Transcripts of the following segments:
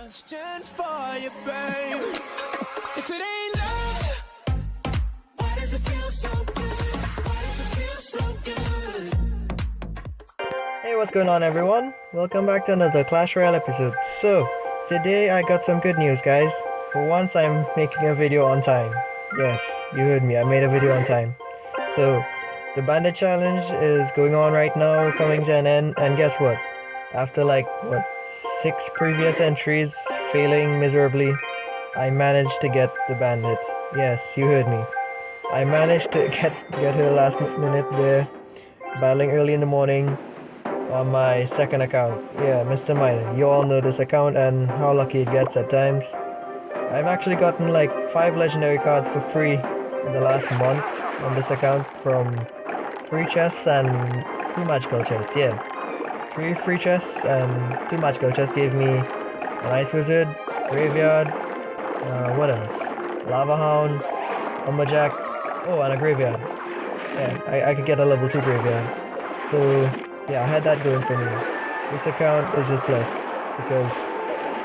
Question for you, babe. If it ain't love, why does it feel so good? Why does it feel so good? Hey, what's going on, everyone? Welcome back to another Clash Royale episode. So, today I got some good news, guys. For once, I'm making a video on time. Yes, you heard me, I made a video on time. So, the Bandit challenge is going on right now, coming to an end, and guess what? After 6 previous entries failing miserably, I managed to get the Bandit. Yes, you heard me. I managed to get her last minute there, battling early in the morning on my second account. Yeah, Mr. Miner, you all know this account and how lucky it gets at times. I've actually gotten 5 legendary cards for free in the last month on this account from free chests and 2 magical chests, yeah. 3 free chests and 2 magical chests gave me an Ice Wizard, Graveyard, what else? Lava Hound, Lumberjack, oh, and a Graveyard. Yeah, I could get a level 2 Graveyard. So, yeah, I had that going for me. This account is just blessed because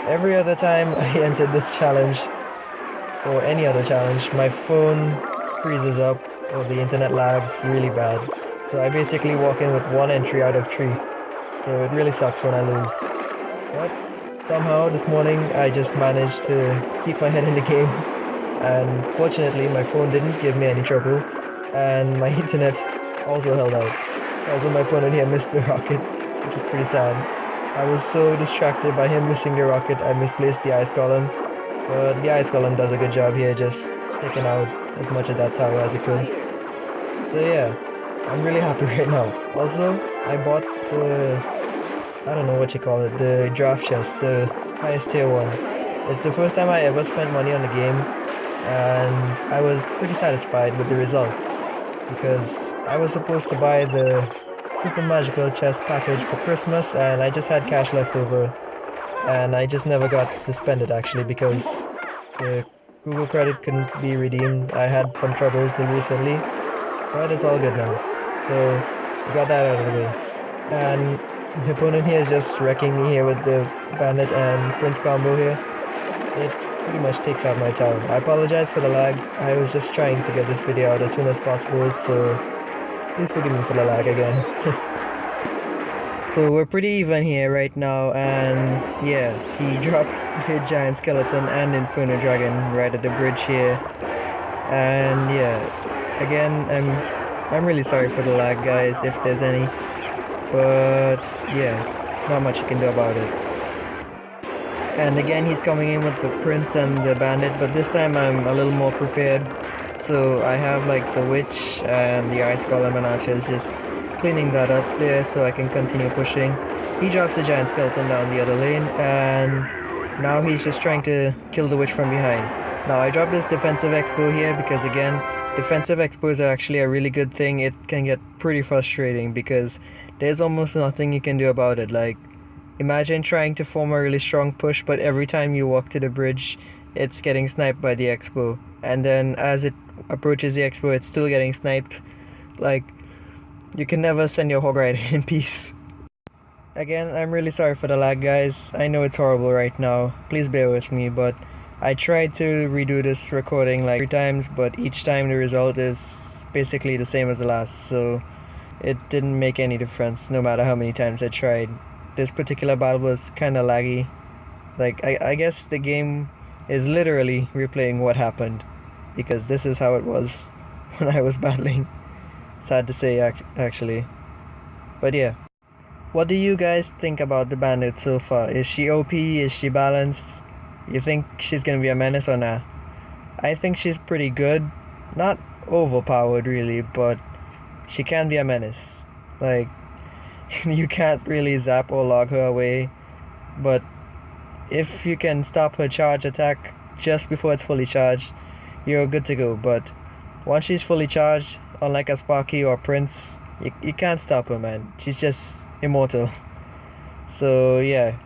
every other time I entered this challenge, or any other challenge, my phone freezes up or the internet lags really bad. So I basically walk in with 1 entry out of 3. So it really sucks when I lose. But somehow this morning I just managed to keep my head in the game. And fortunately my phone didn't give me any trouble. And my internet also held out. Also my opponent here missed the rocket, which is pretty sad. I was so distracted by him missing the rocket, I misplaced the ice column. But the ice column does a good job here, just taking out as much of that tower as it could. So yeah, I'm really happy right now. Also, I bought the, I don't know what you call it, the draft chest, the highest tier one. It's the first time I ever spent money on the game, and I was pretty satisfied with the result. Because I was supposed to buy the super magical chest package for Christmas, and I just had cash left over. And I just never got to spend it actually because the Google credit couldn't be redeemed. I had some trouble till recently, but it's all good now. So we got that out of the way. And the opponent here is just wrecking me here with the Bandit and Prince combo here. It pretty much takes out my tower. I apologize for the lag. I was just trying to get this video out as soon as possible, so please forgive me for the lag again. So we're pretty even here right now, and yeah, he drops the giant skeleton and inferno dragon right at the bridge here. And yeah, again, I'm really sorry for the lag, guys, if there's any, but yeah, not much you can do about it. And again, he's coming in with the prince and the bandit, but this time I'm a little more prepared. So I have the witch and the ice golem and archers just cleaning that up there so I can continue pushing. He drops the giant skeleton down the other lane, and now he's just trying to kill the witch from behind. Now I dropped this defensive expo here because again, defensive expos are actually a really good thing. It can get pretty frustrating because there's almost nothing you can do about it. Imagine trying to form a really strong push, but every time you walk to the bridge it's getting sniped by the expo, and then as it approaches the expo it's still getting sniped. You can never send your hog rider in peace. Again, I'm really sorry for the lag, guys. I know it's horrible right now. Please bear with me, but I tried to redo this recording 3 times, but each time the result is basically the same as the last, so it didn't make any difference no matter how many times I tried. This particular battle was kinda laggy. I guess the game is literally replaying what happened, because this is how it was when I was battling. Sad to say, actually. But yeah. What do you guys think about the Bandit so far? Is she OP? Is she balanced? You think she's gonna be a menace or not? I think she's pretty good. Not overpowered really, but she can be a menace. You can't really zap or log her away, but if you can stop her charge attack just before it's fully charged, you're good to go. But once she's fully charged, unlike a Sparky or Prince, you can't stop her, man. She's just immortal. So yeah,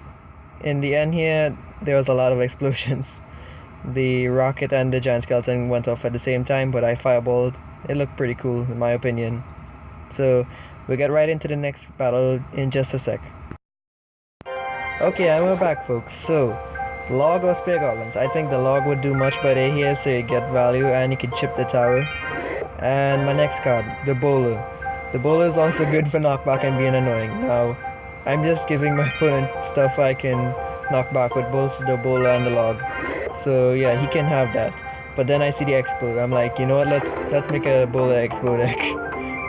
in the end here, there was a lot of explosions. The rocket and the giant skeleton went off at the same time, but I fireballed. It looked pretty cool in my opinion. So we'll get right into the next battle in just a sec. Okay, and we're back, folks. So Log or spear goblins? I think the log would do much better here, so you get value and you can chip the tower. And my next card, the bowler. The bowler is also good for knockback and being annoying. Now, I'm just giving my opponent stuff I can knock back with both the bowler and the log. So yeah, he can have that. But then I see the expo. I'm like, you know what? Let's make a bowler expo deck.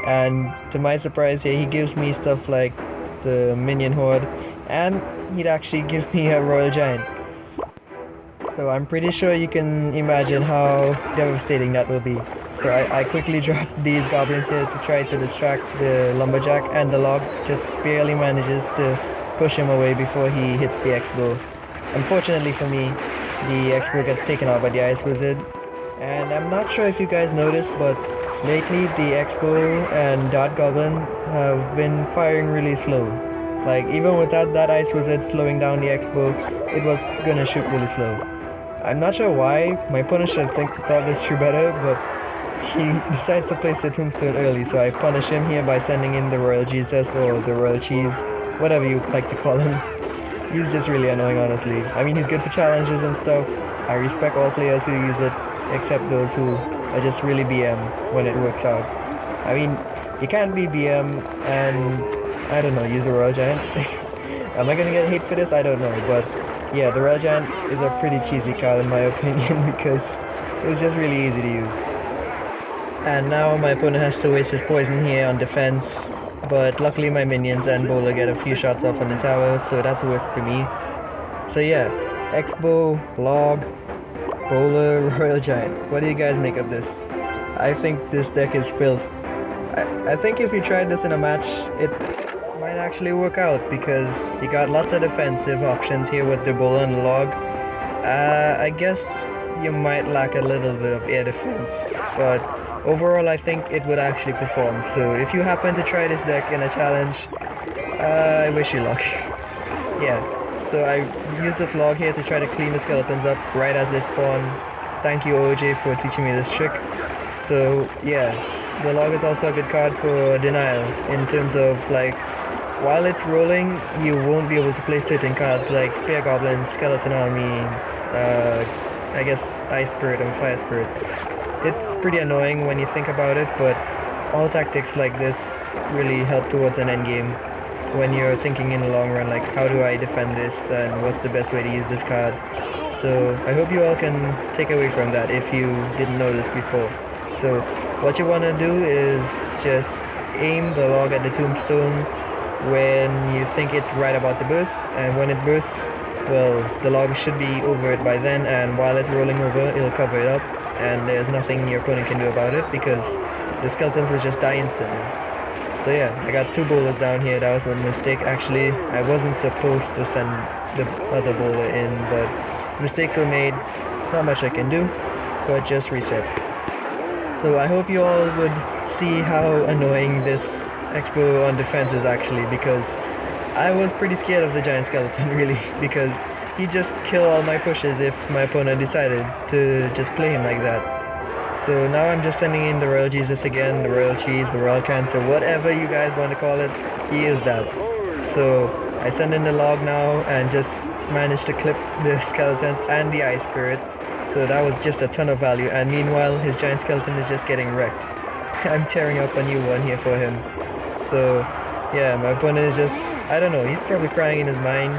And to my surprise here, he gives me stuff like the minion horde, and he'd actually give me a royal giant. So I'm pretty sure you can imagine how devastating that will be. So I quickly dropped these goblins here to try to distract the lumberjack, and the log just barely manages to push him away before he hits the expo. Unfortunately for me, the expo gets taken out by the ice wizard. And I'm not sure if you guys noticed, but lately the expo and dart goblin have been firing really slow. Like even without that ice wizard slowing down the expo, it was gonna shoot really slow. I'm not sure why. My opponent should have thought this through better, but he decides to place the tombstone early, so I punish him here by sending in the royal Jesus or the royal cheese, whatever you like to call him. He's just really annoying, honestly. I mean, he's good for challenges and stuff. I respect all players who use it, except those who are just really BM when it works out. I mean, you can't be BM and, I don't know, use the royal giant. Am I gonna get hate for this? I don't know, but yeah, the royal giant is a pretty cheesy card in my opinion because it was just really easy to use. And now my opponent has to waste his poison here on defense, but luckily my minions and bowler get a few shots off on the tower, so that's worth it to me. So yeah, expo, log, bowler, royal giant. What do you guys make of this? I think this deck is filth. I think if you tried this in a match, it might actually work out because you got lots of defensive options here with the bowler and the log. I guess you might lack a little bit of air defense, but overall I think it would actually perform. So if you happen to try this deck in a challenge, I wish you luck. Yeah, so I used this log here to try to clean the skeletons up right as they spawn. Thank you OMG for teaching me this trick. So yeah, the log is also a good card for denial in terms of like, while it's rolling, you won't be able to play certain cards like Spear Goblin, Skeleton Army, I guess Ice Spirit and Fire Spirits. It's pretty annoying when you think about it, but all tactics like this really help towards an endgame when you're thinking in the long run, like how do I defend this and what's the best way to use this card. So I hope you all can take away from that if you didn't know this before. So what you want to do is just aim the log at the tombstone when you think it's right about to burst, and when it bursts, well, the log should be over it by then, and while it's rolling over, it'll cover it up, and there's nothing your opponent can do about it because the skeletons will just die instantly. So yeah, I got two bowlers down here. That was a mistake actually. I wasn't supposed to send the other bowler in, but mistakes were made. Not much I can do, but just reset. So I hope you all would see how annoying this expo on defense is actually, because I was pretty scared of the giant skeleton really, because he'd just kill all my pushes if my opponent decided to just play him like that. So now I'm just sending in the royal Jesus again, the royal cheese, the royal cancer, whatever you guys want to call it, he is that. So I send in the log now and just managed to clip the skeletons and the ice spirit. So that was just a ton of value, and meanwhile his giant skeleton is just getting wrecked. I'm tearing up a new one here for him. So yeah, my opponent is just, I don't know, he's probably crying in his mind.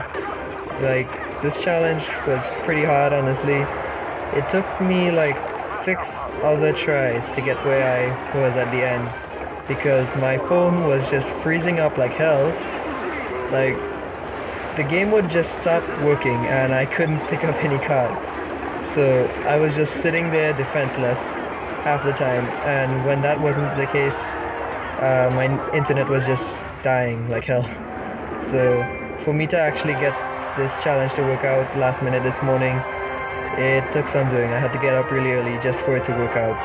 Like, this challenge was pretty hard, honestly. It took me like 6 other tries to get where I was at the end, because my phone was just freezing up like hell. Like, the game would just stop working and I couldn't pick up any cards. So I was just sitting there defenseless half the time, and when that wasn't the case, my internet was just dying like hell. So for me to actually get this challenge to work out last minute this morning, it took some doing. I had to get up really early just for it to work out.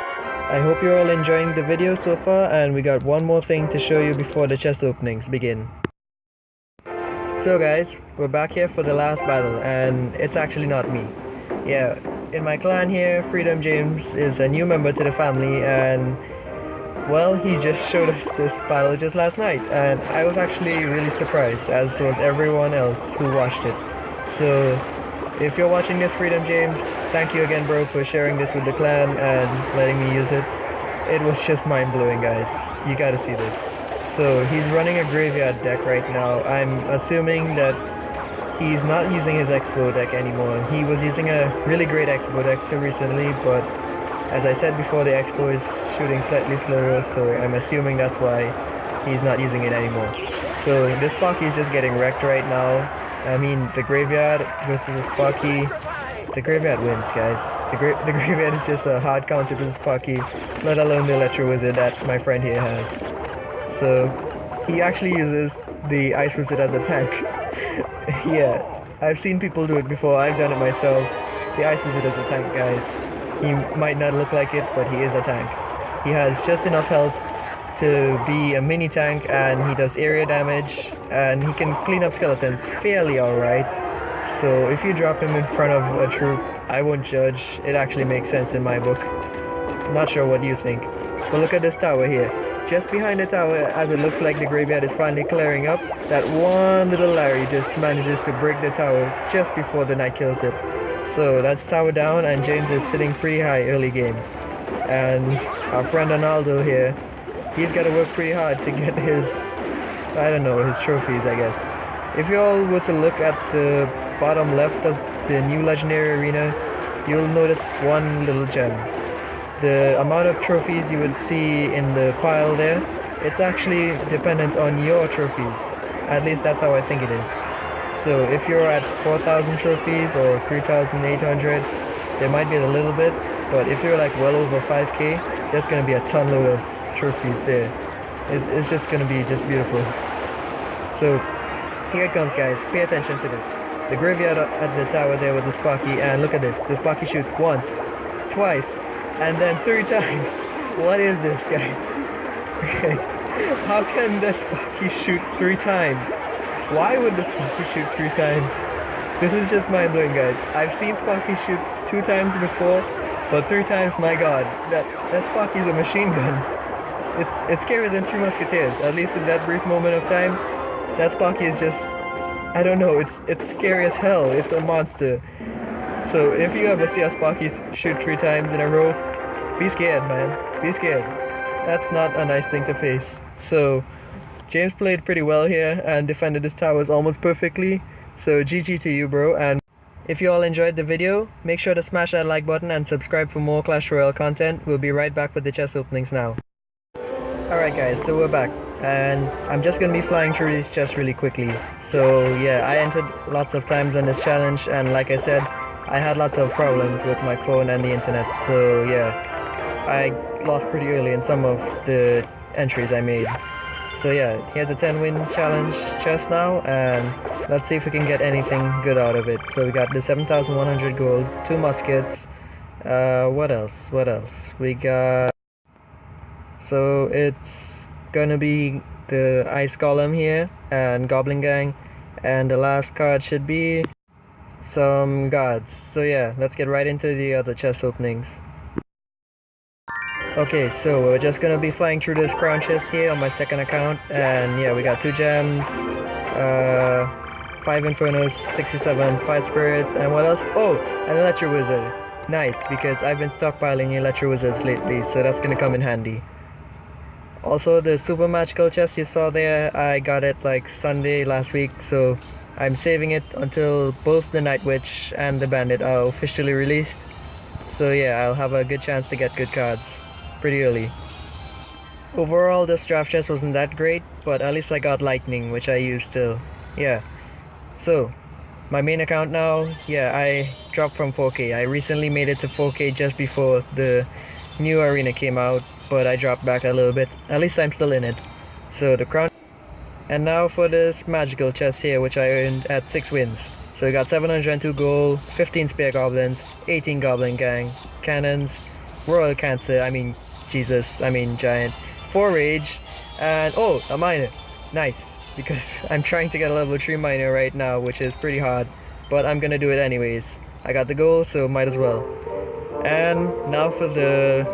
I hope you're all enjoying the video so far, and we got one more thing to show you before the chest openings begin. So guys, we're back here for the last battle, and it's actually not me. Yeah, in my clan here, Freedom James is a new member to the family, and well, he just showed us this battle just last night, and I was actually really surprised, as was everyone else who watched it. So if you're watching this, Freedom James, thank you again, bro, for sharing this with the clan and letting me use it. It was just mind-blowing, guys. You gotta see this. So he's running a graveyard deck right now. I'm assuming that he's not using his Expo deck anymore. He was using a really great Expo deck till recently, but as I said before, the Expo is shooting slightly slower, so I'm assuming that's why he's not using it anymore. So this Sparky is just getting wrecked right now. I mean, the graveyard versus the Sparky. The graveyard wins, guys. The graveyard is just a hard counter to the Sparky, let alone the Electro Wizard that my friend here has. So he actually uses the Ice Wizard as a tank. Yeah, I've seen people do it before. I've done it myself. The Ice Wizard as a tank, guys. He might not look like it, but he is a tank. He has just enough health to be a mini tank, and he does area damage, and he can clean up skeletons fairly alright. So if you drop him in front of a troop, I won't judge. It actually makes sense in my book. Not sure what you think. But look at this tower here. Just behind the tower, as it looks like the graveyard is finally clearing up, that one little Larry just manages to break the tower just before the knight kills it. So that's tower down, and James is sitting pretty high early game. And our friend Ronaldo here, he's got to work pretty hard to get his, I don't know, his trophies, I guess. If you all were to look at the bottom left of the new legendary arena, you'll notice one little gem. The amount of trophies you would see in the pile there, it's actually dependent on your trophies. At least that's how I think it is. So if you're at 4,000 trophies or 3,800, there might be a little bit, but if you're like well over 5k, there's going to be a ton load of trophies there. It's just going to be just beautiful. So here it comes, guys. Pay attention to this. The graveyard at the tower there with the Sparky, and look at this. The Sparky shoots once, twice, and then 3 times. What is this, guys? How can the Sparky shoot 3 times? Why would the Sparky shoot 3 times? This is just mind-blowing, guys. I've seen Sparky shoot 2 times before, but 3 times, my god. That Sparky's a machine gun. It's scarier than 3 Musketeers. At least in that brief moment of time, that Sparky is just, I don't know, it's scary as hell. It's a monster. So if you ever see a Sparky shoot 3 times in a row, be scared, man. Be scared. That's not a nice thing to face. So James played pretty well here and defended his towers almost perfectly. So GG to you, bro. And if you all enjoyed the video, make sure to smash that like button and subscribe for more Clash Royale content. We'll be right back with the chest openings now. Alright guys, so we're back. And I'm just gonna be flying through these chests really quickly. So yeah, I entered lots of times on this challenge, and like I said, I had lots of problems with my phone and the internet. So yeah, I lost pretty early in some of the entries I made. So yeah, here's a 10-win challenge chest now, and let's see if we can get anything good out of it. So we got the 7,100 gold, 2 muskets, what else, we got, so it's gonna be the ice golem here, and goblin gang, and the last card should be some gods. So yeah, let's get right into the other chest openings. Okay, so we're just gonna be flying through this crown chest here on my second account, and yeah, we got 2 gems, 5 infernos, 67 5 spirits, and what else? Oh, an electro wizard. Nice, because I've been stockpiling electro wizards lately, so that's gonna come in handy. Also, the super magical chest you saw there, I got it like Sunday last week, so I'm saving it until both the Night Witch and the Bandit are officially released. So yeah, I'll have a good chance to get good cards pretty early. Overall, this draft chest wasn't that great, but at least I got lightning, which I used still. Yeah. So, my main account now, yeah, I dropped from 4K. I recently made it to 4K just before the new arena came out, but I dropped back a little bit. At least I'm still in it. So the crown. And now for this magical chest here, which I earned at 6 wins. So we got 702 gold, 15 spear goblins, 18 goblin gang, cannons, royal cancer, giant, 4 rage, and oh, a miner. Nice, because I'm trying to get a level 3 miner right now, which is pretty hard, but I'm gonna do it anyways. I got the gold, so might as well. And now for the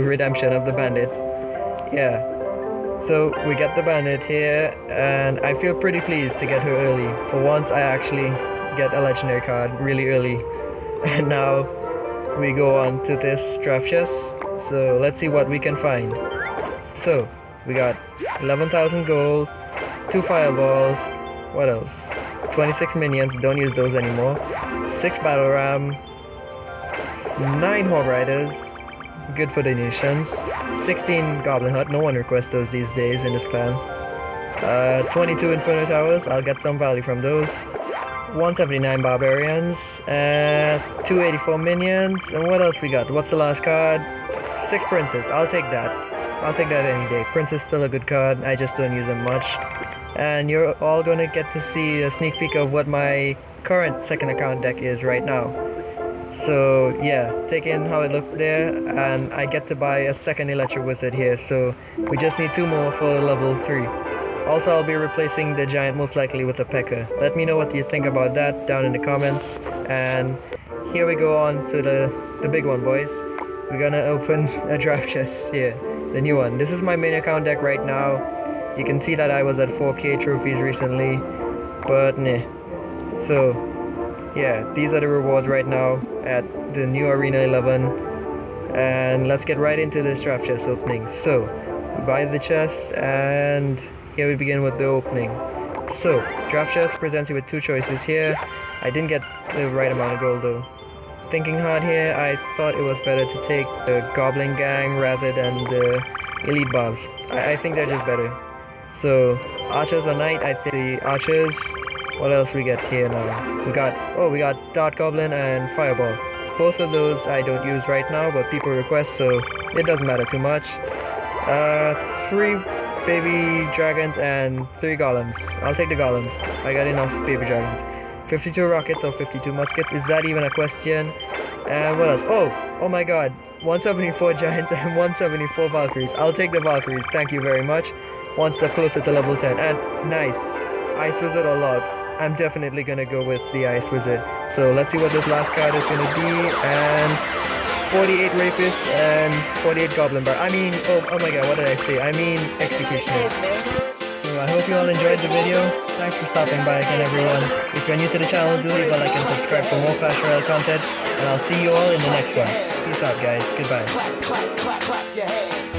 redemption of the bandit. Yeah, so we get the bandit here, and I feel pretty pleased to get her early. For once I actually get a legendary card really early. And now we go on to this draft chest. So let's see what we can find. So we got 11,000 gold, 2 fireballs, what else? 26 minions, don't use those anymore. 6 battle ram, 9 hog riders, good for donations. 16 goblin hut, no one requests those these days in this clan. 22 inferno towers, I'll get some value from those. 179 barbarians, 284 minions, and what else we got? What's the last card? 6 princes, I'll take that. I'll take that any day. Prince is still a good card, I just don't use them much. And you're all gonna get to see a sneak peek of what my current second account deck is right now. So yeah, take in how it looked there, and I get to buy a second electric wizard here, so we just need 2 more for level 3. Also, I'll be replacing the giant most likely with a P.E.K.K.A. Let me know what you think about that down in the comments. And here we go on to the big one, boys. We're gonna open a draft chest here, the new one. This is my main account deck right now. You can see that I was at 4k trophies recently, but nah. So yeah, these are the rewards right now at the new Arena 11. And let's get right into this draft chest opening. So we buy the chest, and here we begin with the opening. So draft chest presents you with 2 choices here. I didn't get the right amount of gold though. Thinking hard here, I thought it was better to take the Goblin Gang rather than the Elite Bobs. I think they're just better. So archers or knight, I think the archers. What else we get here now? We got Dart Goblin and Fireball. Both of those I don't use right now, but people request, so it doesn't matter too much. 3 baby dragons and 3 golems. I'll take the golems. I got enough baby dragons. 52 rockets or 52 muskets, is that even a question? And what else? Oh my god, 174 giants and 174 valkyries. I'll take the valkyries, thank you very much. One step closer to level 10. And nice, ice wizard or log. I'm definitely gonna go with the ice wizard. So let's see what this last card is gonna be. And 48 rapists and 48 goblin bar. I mean, oh my god, what did I say? I mean executioner. So I hope you all enjoyed the video. Thanks for stopping by again, everyone. If you're new to the channel, do leave a like and subscribe for more Clash Royale content. And I'll see you all in the next one. Peace out, guys. Goodbye. Clap, clap, clap, clap your hands.